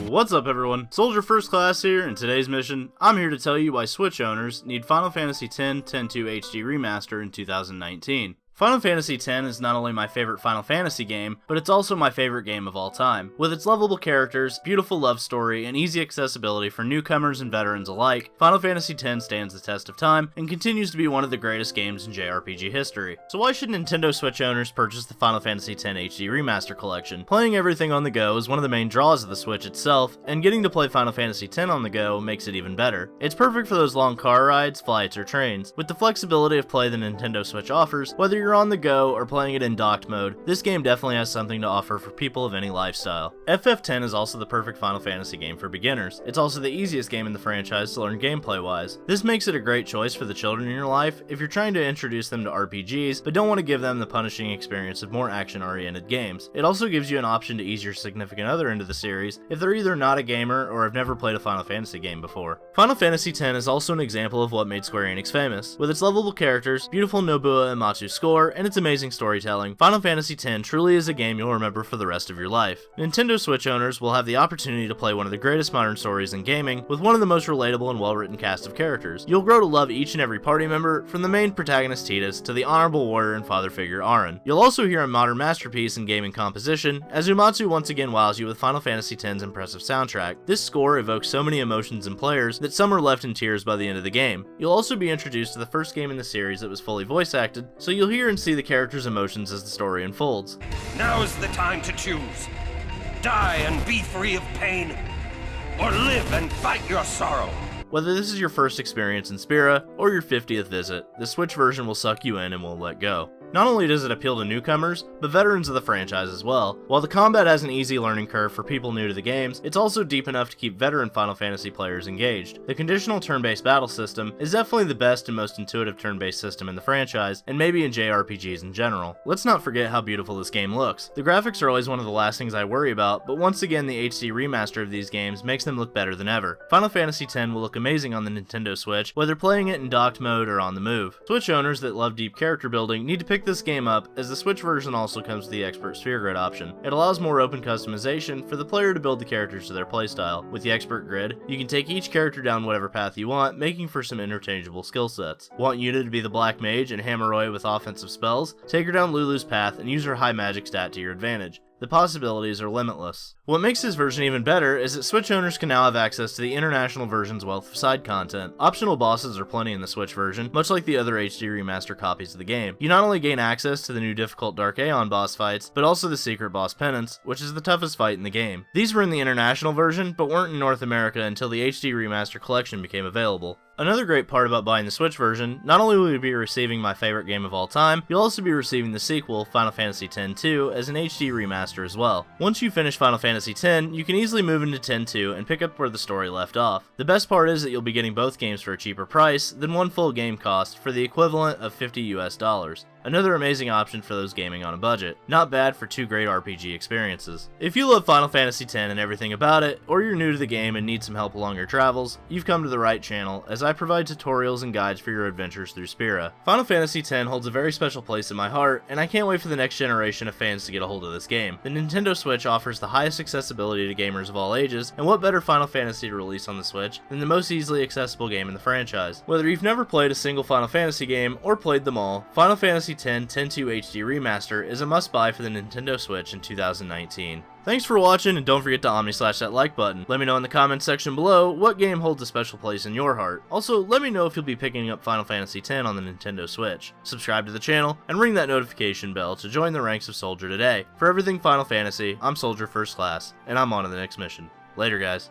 What's up everyone, Soldier First Class here. In today's mission, I'm here to tell you why Switch owners need Final Fantasy X 10-2 HD Remaster in 2019. Final Fantasy X is not only my favorite Final Fantasy game, but it's also my favorite game of all time. With its lovable characters, beautiful love story, and easy accessibility for newcomers and veterans alike, Final Fantasy X stands the test of time and continues to be one of the greatest games in JRPG history. So why should Nintendo Switch owners purchase the Final Fantasy X HD Remaster collection? Playing everything on the go is one of the main draws of the Switch itself, and getting to play Final Fantasy X on the go makes it even better. It's perfect for those long car rides, flights, or trains. With the flexibility of play the Nintendo Switch offers, whether you're on the go or playing it in docked mode, this game definitely has something to offer for people of any lifestyle. FF10 is also the perfect Final Fantasy game for beginners. It's also the easiest game in the franchise to learn gameplay wise. This makes it a great choice for the children in your life if you're trying to introduce them to RPGs but don't want to give them the punishing experience of more action oriented games. It also gives you an option to ease your significant other into the series if they're either not a gamer or have never played a Final Fantasy game before. Final Fantasy X is also an example of what made Square Enix famous. With its lovable characters, beautiful nobuo uematsu score, and its amazing storytelling, Final Fantasy X truly is a game you'll remember for the rest of your life. Nintendo Switch owners will have the opportunity to play one of the greatest modern stories in gaming with one of the most relatable and well-written cast of characters. You'll grow to love each and every party member, from the main protagonist Tidus to the honorable warrior and father figure Auron. You'll also hear a modern masterpiece in gaming composition, as Uematsu once again wows you with Final Fantasy X's impressive soundtrack. This score evokes so many emotions in players that some are left in tears by the end of the game. You'll also be introduced to the first game in the series that was fully voice acted, so you'll hear and see the characters' emotions as the story unfolds. Now's the time to choose. Die and be free of pain, or live and fight your sorrow. Whether this is your first experience in Spira, or your 50th visit, the Switch version will suck you in and won't let go. Not only does it appeal to newcomers, but veterans of the franchise as well. While the combat has an easy learning curve for people new to the games, it's also deep enough to keep veteran Final Fantasy players engaged. The conditional turn-based battle system is definitely the best and most intuitive turn-based system in the franchise, and maybe in JRPGs in general. Let's not forget how beautiful this game looks. The graphics are always one of the last things I worry about, but once again the HD remaster of these games makes them look better than ever. Final Fantasy X will look amazing on the Nintendo Switch, whether playing it in docked mode or on the move. Switch owners that love deep character building need to pick this game up, as the Switch version also comes with the Expert Sphere Grid option. It allows more open customization for the player to build the characters to their playstyle. With the Expert Grid, you can take each character down whatever path you want, making for some interchangeable skill sets. Want Yuna to be the Black Mage and hammer away with offensive spells? Take her down Lulu's path and use her high magic stat to your advantage. The possibilities are limitless. What makes this version even better is that Switch owners can now have access to the international version's wealth of side content. Optional bosses are plenty in the Switch version, much like the other HD remaster copies of the game. You not only gain access to the new difficult Dark Aeon boss fights, but also the secret boss Penance, which is the toughest fight in the game. These were in the international version, but weren't in North America until the HD remaster collection became available. Another great part about buying the Switch version, not only will you be receiving my favorite game of all time, you'll also be receiving the sequel, Final Fantasy X-2, as an HD remaster as well. Once you finish Final Fantasy X, you can easily move into X-2 and pick up where the story left off. The best part is that you'll be getting both games for a cheaper price than one full game cost for the equivalent of $50 US. Another amazing option for those gaming on a budget. Not bad for two great RPG experiences. If you love Final Fantasy X and everything about it, or you're new to the game and need some help along your travels, you've come to the right channel, as I provide tutorials and guides for your adventures through Spira. Final Fantasy X holds a very special place in my heart, and I can't wait for the next generation of fans to get a hold of this game. The Nintendo Switch offers the highest accessibility to gamers of all ages, and what better Final Fantasy to release on the Switch than the most easily accessible game in the franchise. Whether you've never played a single Final Fantasy game, or played them all, Final Fantasy X 10-2 HD Remaster is a must-buy for the Nintendo Switch in 2019. Thanks for watching, and don't forget to Omni-slash that like button. Let me know in the comments section below what game holds a special place in your heart. Also, let me know if you'll be picking up Final Fantasy X on the Nintendo Switch. Subscribe to the channel, and ring that notification bell to join the ranks of Soldier today. For everything Final Fantasy, I'm Soldier First Class, and I'm on to the next mission. Later, guys.